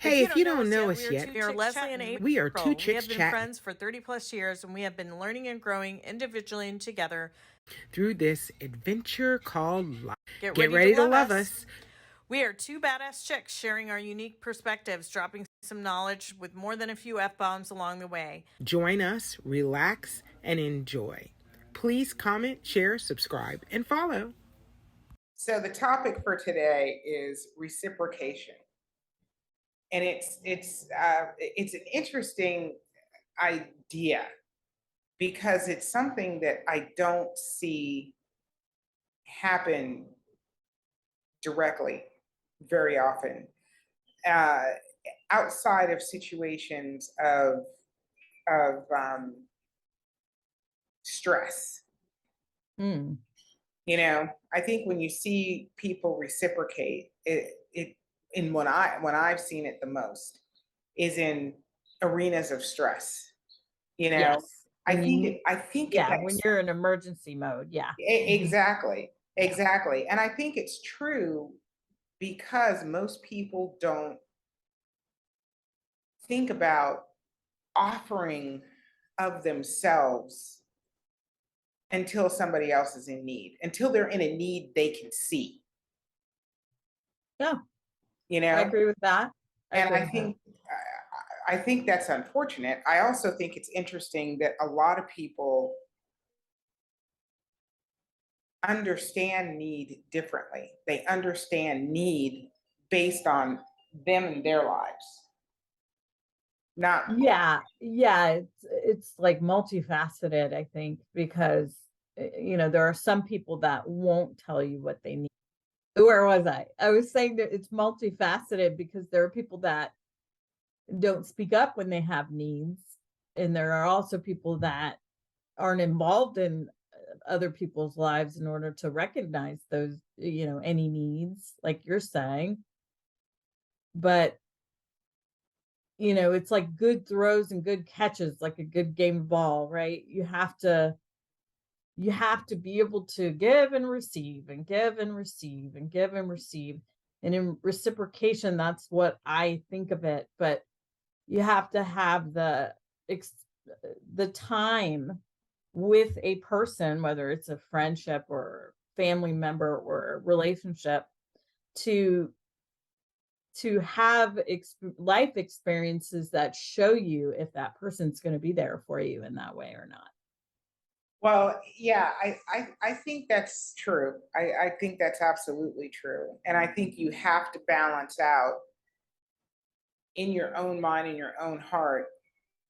Hey, if you don't know us we are yet, Leslie and April. we are two We chicks have been chatting. friends for 30 plus years, and we have been learning and growing individually and together. Through this adventure called life. Get Get ready to ready to love love us. us. We are two badass chicks sharing our unique perspectives, dropping some knowledge with more than a few F bombs along the way. Join us, relax, and enjoy. Please comment, share, subscribe, and follow. So the topic for today is reciprocation, and it's an interesting idea because it's something that I don't see happen directly very often. Uh, Outside of situations of stress. Mm. You know, I think when you see people reciprocate, it in when I've seen it the most is in arenas of stress. You know, Yes. I think Yeah, when that's you're in emergency mode, yeah. exactly, Yeah. exactly, and I think it's true because most people don't think about offering of themselves until somebody else is in need, until they're in a need they can see, Yeah, you I know? agree with that. I And agree with that. I think that's unfortunate. I also think it's interesting that a lot of people understand need differently. They understand need based on them and their lives. Not Yeah, it's like multifaceted, I think, because there are some people that won't tell you what they need. Where was I? I was saying that it's multifaceted because there are people that don't speak up when they have needs, and there are also people that aren't involved in other people's lives in order to recognize those, any needs, like you're saying. But it's like good throws and good catches, like a good game of ball, right? You have to be able to give and receive and give and receive and give and receive. And in reciprocation, that's what I think of it. But you have to have the time with a person, whether it's a friendship or family member or a relationship, to have life experiences that show you if that person's going to be there for you in that way or not. well, yeah, I think that's true. I think that's absolutely true. And I think you have to balance out in your own mind, in your own heart,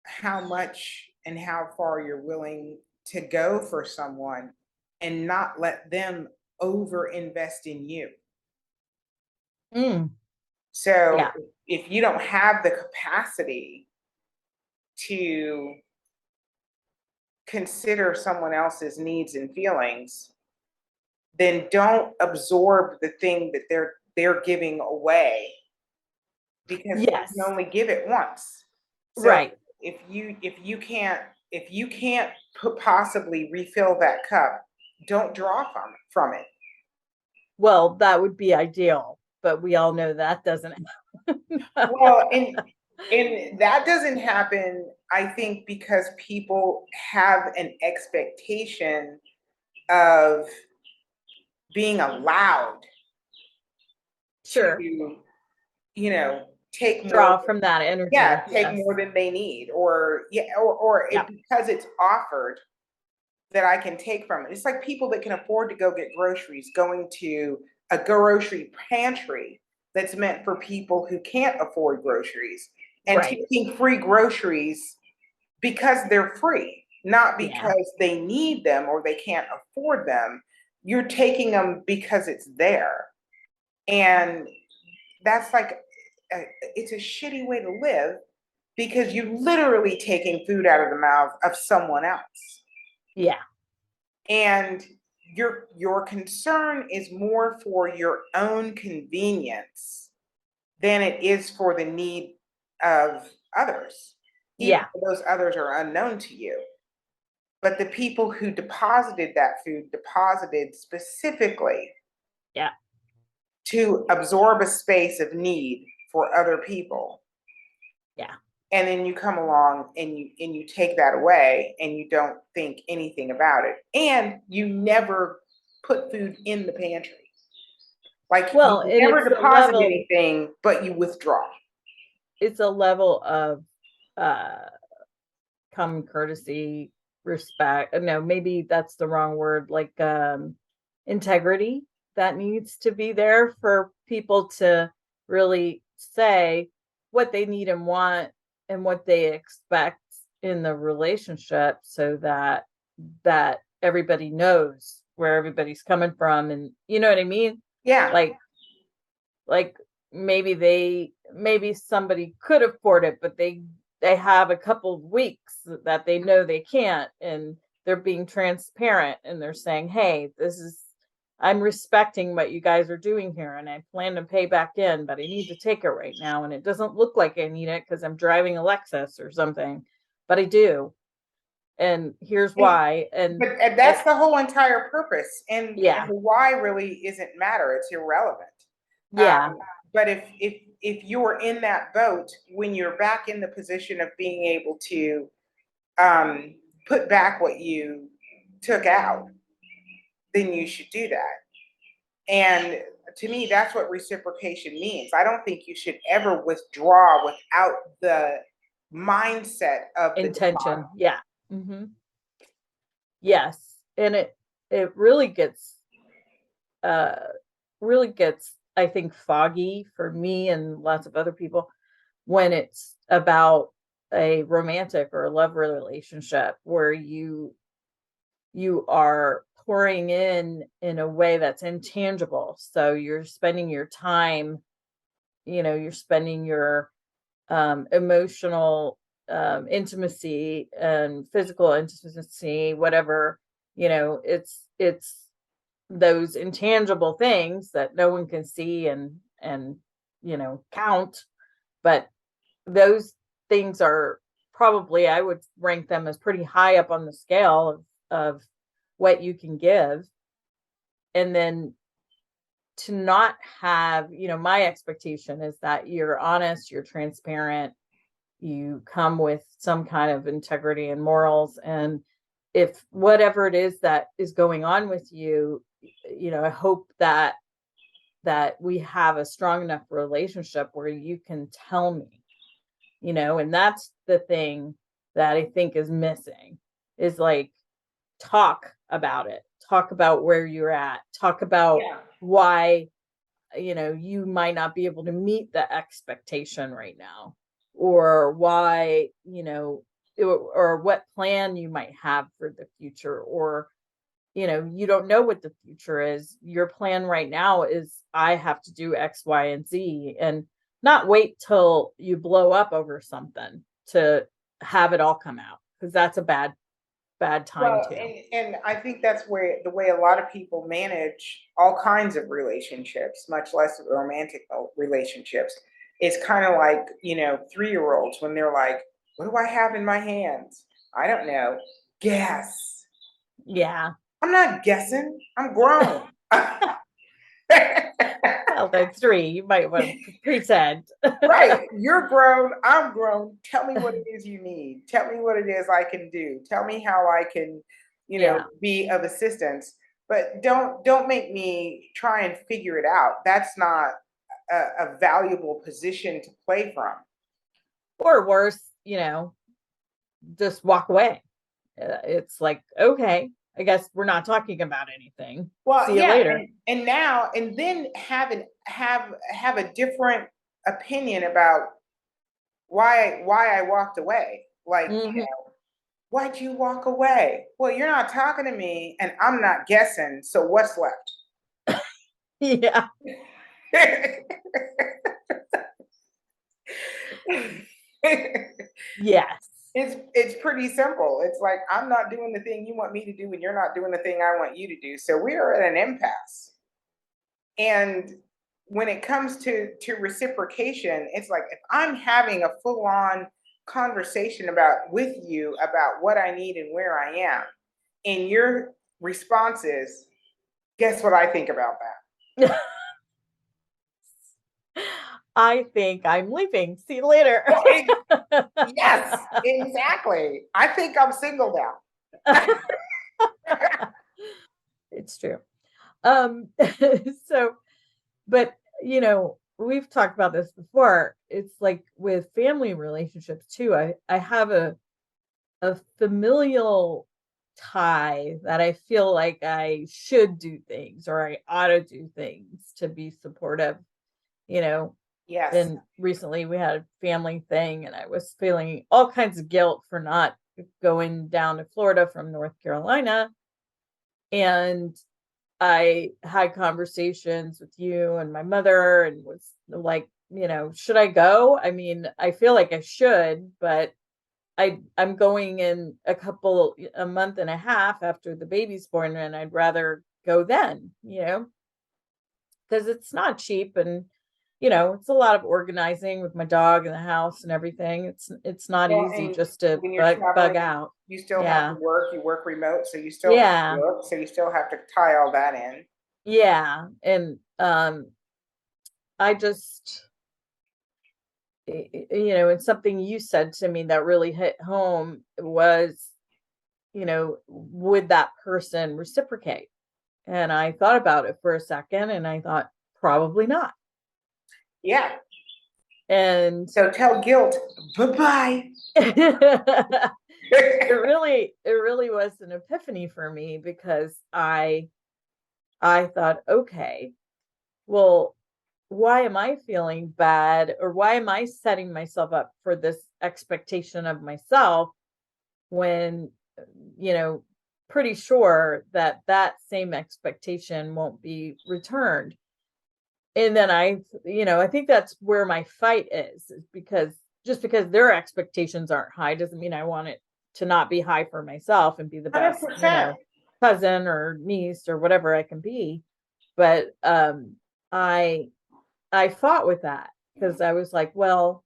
how much and how far you're willing to go for someone and not let them over invest in you. Mm, So yeah. if you don't have the capacity to consider someone else's needs and feelings, then don't absorb the thing that they're giving away because you can Yes. only give it once. So Right. if you can't possibly refill that cup, don't draw from it. Well, that would be ideal, but we all know that doesn't happen. Well, and that doesn't happen, I think, because people have an expectation of being allowed Sure. to, you know, take more. Draw from that Yeah, energy. take Yes. more than they need, or yeah, or Yeah. because it's offered that I can take from it. It's like people that can afford to go get groceries going to a grocery pantry that's meant for people who can't afford groceries and Right. taking free groceries because they're free, not Yeah. because they need them or they can't afford them. You're taking them because it's there. And that's like, it's a shitty way to live because you're literally taking food out of the mouth of someone else. Yeah. And your concern is more for your own convenience than it is for the need of others, even Yeah. though those others are unknown to you. But the people who deposited that food deposited specifically Yeah. to absorb a space of need for other people. Yeah. And then you come along and you take that away and you don't think anything about it. And you never put food in the pantry. Like Well, you and never it's a deposit level, anything, but you withdraw. it's a level of common courtesy, respect. No, maybe that's the wrong word, like integrity that needs to be there for people to really say what they need and want and what they expect in the relationship, so that everybody knows where everybody's coming from, and you know what I mean? Yeah. Like maybe somebody could afford it, but they have a couple of weeks that they know they can't, and they're being transparent and they're saying, hey, I'm respecting what you guys are doing here, and I plan to pay back in, but I need to take it right now, and it doesn't look like I need it because I'm driving a Lexus or something, but I do, and here's why. And that's the whole entire purpose. And yeah, the why really isn't matter. It's irrelevant. yeah, But if you're in that boat, when you're back in the position of being able to put back what you took out, then you should do that. And to me, that's what reciprocation means. I don't think you should ever withdraw without the mindset of the intention. Yeah. Mm-hmm. Yes. And it really gets I think foggy for me and lots of other people when it's about a romantic or a love relationship where you are pouring in a way that's intangible. So you're spending your time, you're spending your emotional intimacy and physical intimacy, whatever, it's those intangible things that no one can see and count, but those things are probably, I would rank them as pretty high up on the scale of what you can give. And then to not have, my expectation is that you're honest, you're transparent, you come with some kind of integrity and morals, and if whatever it is that is going on with you, I hope that we have a strong enough relationship where you can tell me, and that's the thing that I think is missing, is like, talk about it, talk about where you're at, talk about why you might not be able to meet the expectation right now, or why, or what plan you might have for the future, or you don't know what the future is. Your plan right now is, I have to do X, Y, and Z, and not wait till you blow up over something to have it all come out, because that's a bad time too. And I think that's where the way a lot of people manage all kinds of relationships, much less romantic relationships, is kind of like, 3-year-olds when they're like, what do I have in my hands? I don't know. Guess. Yeah. I'm not guessing. I'm grown. Well, that's 3. You might want to pretend. Right. You're grown. I'm grown. Tell me what it is you need. Tell me what it is I can do. Tell me how I can, be of assistance. But don't make me try and figure it out. That's not a valuable position to play from. Or worse, just walk away. It's like, okay, I guess we're not talking about anything. Well, see you later. And now and then have a different opinion about why I walked away. Like, why'd you walk away? Well, you're not talking to me and I'm not guessing. So what's left? Yeah. Yes. It's pretty simple. It's like, I'm not doing the thing you want me to do, and you're not doing the thing I want you to do. So we are at an impasse. And when it comes to reciprocation, it's like, if I'm having a full-on conversation with you about what I need and where I am, and your response is, guess what I think about that? I think I'm leaving. See you later. Yes, exactly. I think I'm single now. It's true. So, but we've talked about this before. It's like with family relationships too. I have a familial tie that I feel like I should do things or I ought to do things to be supportive, you know. Yes. And recently we had a family thing and I was feeling all kinds of guilt for not going down to Florida from North Carolina. And I had conversations with you and my mother and was like, should I go? I mean, I feel like I should, but I'm going in a month and a half after the baby's born, and I'd rather go then, because it's not cheap, and it's a lot of organizing with my dog in the house and everything. It's not Well, easy and just to when you're bug traveling, out. you still have to Yeah. work. You work remote, so you still have to Yeah. work. So you still have to tie all that in. Yeah. And I just and something you said to me that really hit home was, would that person reciprocate? And I thought about it for a second and I thought, probably not. Yeah. And So tell guilt, bye-bye. it really was an epiphany for me because I thought, okay, well, why am I feeling bad or why am I setting myself up for this expectation of myself when, you know, pretty sure that that same expectation won't be returned. And then I think that's where my fight is because just because their expectations aren't high doesn't mean I want it to not be high for myself and be the best, 100%. cousin or niece or whatever I can be. But I I fought with that because I was like, well,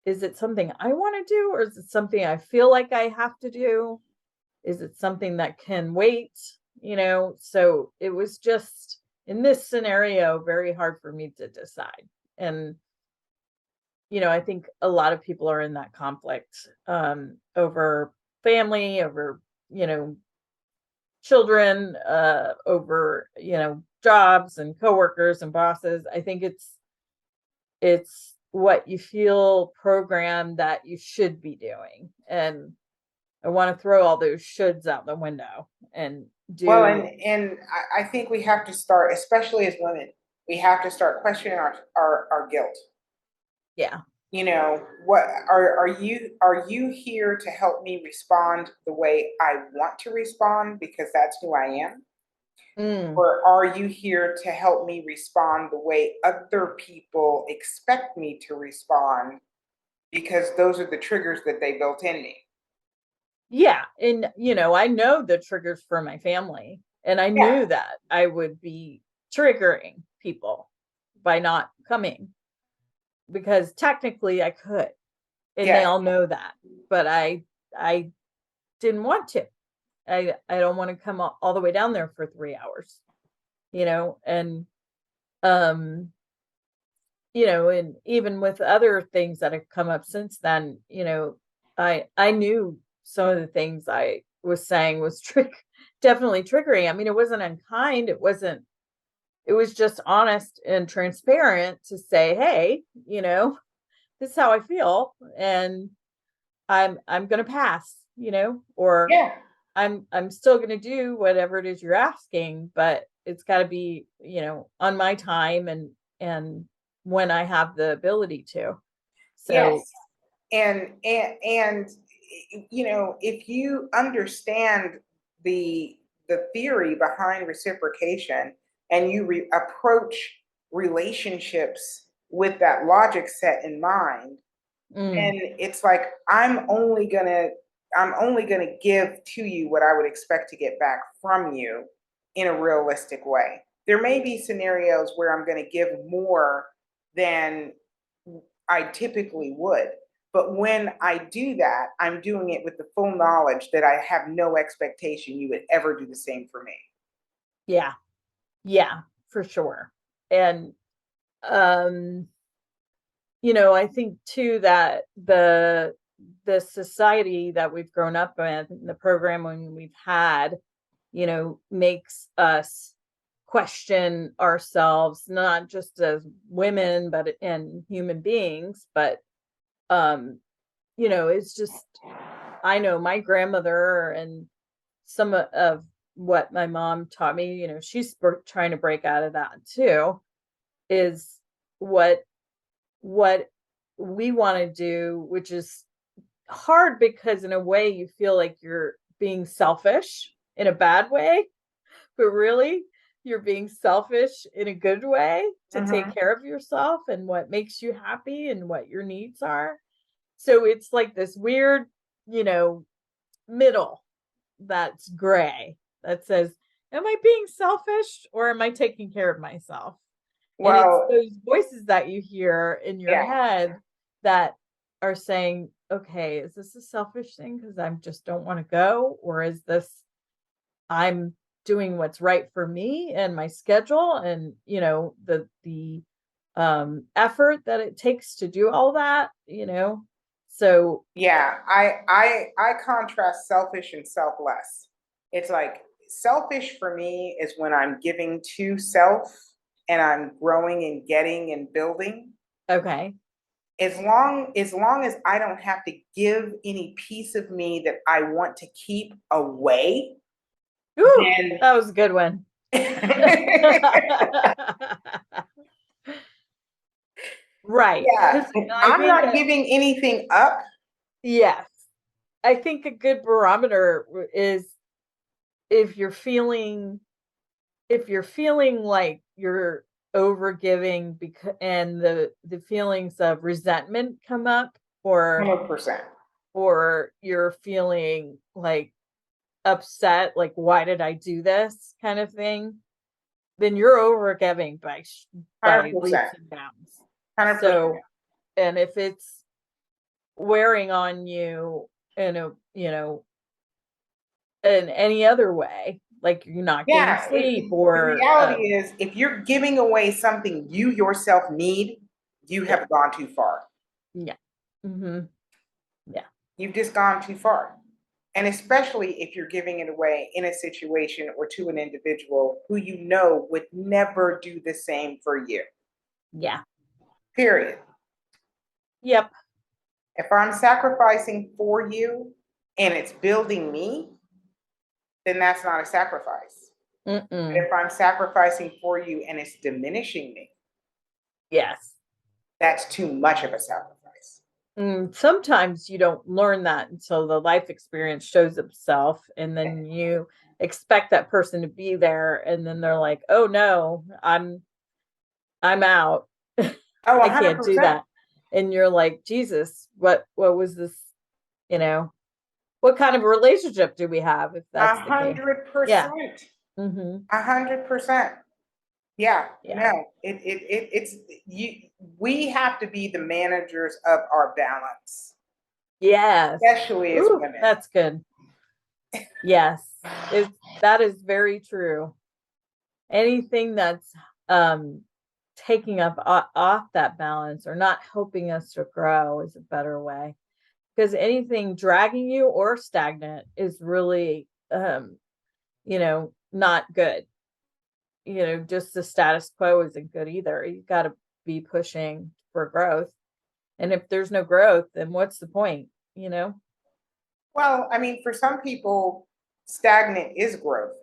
is it something I want to do or is it something I feel like I have to do? Is it something that can wait? So it was just in this scenario very hard for me to decide. And I think a lot of people are in that conflict over family, over children, over jobs and coworkers and bosses. I think it's what you feel programmed that you should be doing. And I want to throw all those shoulds out the window and Well, do. and I think we have to start, especially as women, we have to start questioning our guilt. Yeah. What are you here to help me respond the way I want to respond because that's who I am? Mm. Or are you here to help me respond the way other people expect me to respond because those are the triggers that they built in me? Yeah. And, I know the triggers for my family. And I Yeah, knew that I would be triggering people by not coming because technically I could. And they yes, all know that. But I didn't want to. I don't want to come all the way down there for 3 hours, and um and even with other things that have come up since then, I knew some of the things I was saying was definitely triggering. I mean, it wasn't unkind. It was just honest and transparent to say, hey, this is how I feel. And I'm gonna pass, or yeah, I'm still gonna do whatever it is you're asking, but it's gotta be, on my time and when I have the ability to. So yes. And if you understand the theory behind reciprocation and you approach relationships with that logic set in mind, mm, then it's like I'm only gonna give to you what I would expect to get back from you in a realistic way. There may be scenarios where I'm gonna give more than I typically would. But when I do that, I'm doing it with the full knowledge that I have no expectation you would ever do the same for me. yeah, yeah, for sure. And um I think too that the society that we've grown up in, the programming we've had, makes us question ourselves, not just as women, but in human beings. But, it's just, I know my grandmother and some of what my mom taught me, she's trying to break out of that too, is what we want to do, which is hard because in a way you feel like you're being selfish in a bad way, but really you're being selfish in a good way to take care of yourself and what makes you happy and what your needs are. So it's like this weird, middle that's gray that says, am I being selfish or am I taking care of myself? And it's Well, those voices that you hear in your yeah. head that are saying, okay, is this a selfish thing because I just don't want to go? Or is this I'm doing what's right for me and my schedule and, the effort that it takes to do all that, So Yeah, I contrast selfish and selfless. It's like selfish for me is when I'm giving to self and I'm growing and getting and building. okay. As long as I don't have to give any piece of me that I want to keep away, Ooh, then that was a good one. Right. yeah, Because I I'm think not giving anything up. yes, I think a good barometer is if you're feeling like you're over giving because and the feelings of resentment come up, or 100%. you're feeling like upset, like why did I do this kind of thing, then you're over giving by leaps 100%. and bounds. 100%. So, and if it's wearing on you in a in any other way, like you're not getting Yeah, sleep the or reality is if you're giving away something you yourself need, you yeah, have gone too far. yeah, mm-hmm, yeah, You've just gone too far. And especially if you're giving it away in a situation or to an individual who you know would never do the same for you. yeah, Period. yep, If I'm sacrificing for you and it's building me, then that's not a sacrifice. But mm-mm, if I'm sacrificing for you and it's diminishing me, yes. that's too much of a sacrifice. Sometimes you don't learn that until the life experience shows itself, and then you expect that person to be there, and then they're like, "Oh no, I'm out. Oh, I can't do 100%. that." And you're like, "Jesus, what was this? You know, what kind of relationship do we have if A that's the case?" hundred Yeah. percent. Mm-hmm. 100%. Yeah, Yeah. no, it's you. We have to be the managers of our balance, Yes. especially as Ooh, women. that's good. Yes. That is very true. Anything that's um taking up off that balance or not helping us to grow is a better way, because anything dragging you or stagnant is really not good. Just the status quo isn't good either. You got to be pushing for growth, and if there's no growth, then what's the point? Well, I mean, for some people, stagnant is growth.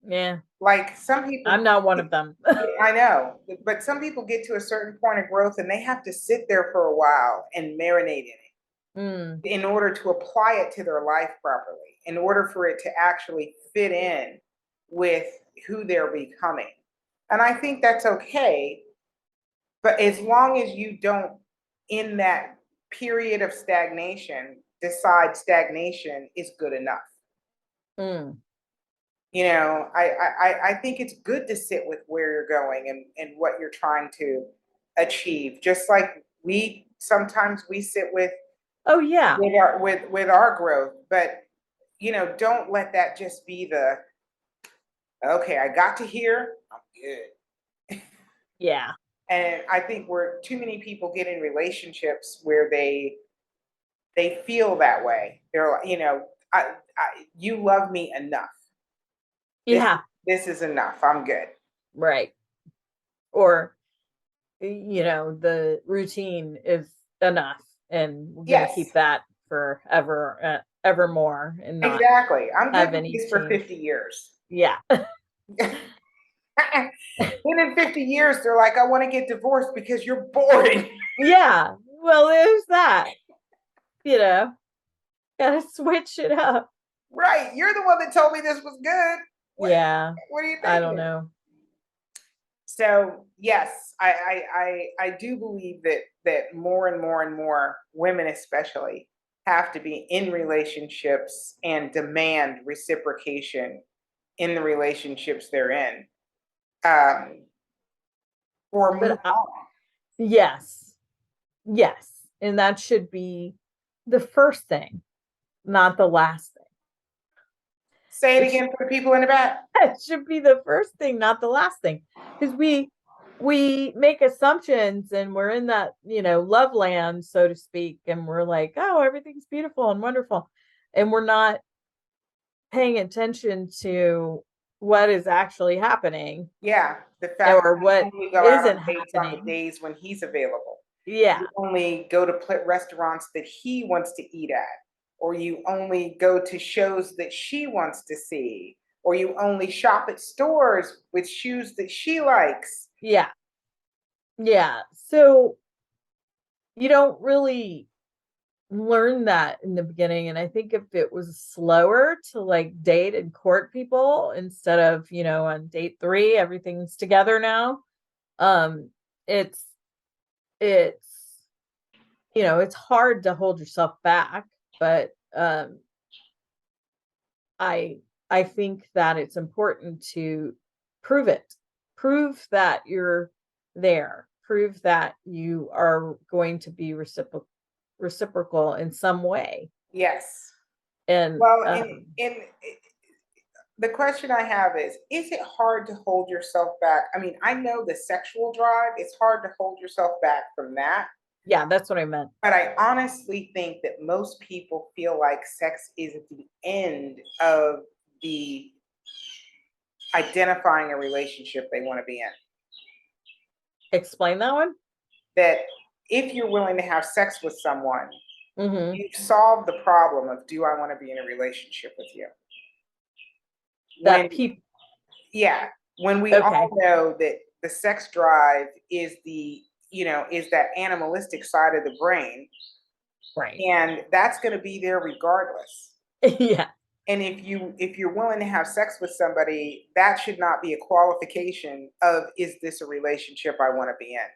Yeah, Like some people, I'm not one of them. I know, but some people get to a certain point of growth and they have to sit there for a while and marinate in it Mm, in order to apply it to their life properly, in order for it to actually fit in with who they're becoming. And I think that's okay. But as long as you don't, in that period of stagnation, decide stagnation is good enough. mm, I think it's good to sit with where you're going and what you're trying to achieve. Just like we sometimes we sit oh yeah, with our growth, but don't let that just be the okay, I got to here, I'm good. yeah, And I think where too many people get in relationships where they feel that way. They're like, you love me enough. This Yeah, this is enough. I'm good. right. Or, the routine is enough and we're going to Yes, keep that forever, evermore and not exactly. I'm good have with any this for change. 50 years. Yeah. Then in 50 years, they're like, I want to get divorced because you're boring. Yeah. Well, there's that, you know, gotta switch it up. Right. You're the one that told me this was good. What, Yeah. what are you I don't thinking? know. So yes, I do believe that more and more and more women especially have to be in relationships and demand reciprocation in the relationships they're in. Um, or move But on. yes. Yes. And that should be the first thing, not the last thing. Say it It should, again for the people in the back. it should be the first thing, not the last thing. Because we make assumptions and we're in that, love land, so to speak, and we're like, oh, everything's beautiful and wonderful. And we're not paying attention to what is actually happening Yeah, the fact or that you what only go out isn't on dates on the happening. days when he's available. Yeah. You only go to restaurants that he wants to eat at, or you only go to shows that she wants to see, or you only shop at stores with shoes that she likes. Yeah. Yeah. So you don't really learn that in the beginning. And I think if it was slower to like date and court people instead of, on date 3, everything's together now. Um, it's it's it's hard to hold yourself back, but I I think that it's important to prove it. Prove that you're there. Prove that you are going to be reciprocal in some way. Yes. And Well, in the question I have is it hard to hold yourself back? I mean, I know the sexual drive, it's hard to hold yourself back from that. yeah, that's what I meant. But I honestly think that most people feel like sex is the end of the identifying a relationship they want to be in. Explain that one. That if you're willing to have sex with someone, Mm-hmm. you've solved the problem of do I want to be in a relationship with you? That When, people. yeah, when we all Okay. know that the sex drive is is that animalistic side of the brain, Right. and that's going to be there regardless. Yeah. And if you're willing to have sex with somebody, that should not be a qualification of is this a relationship I want to be in.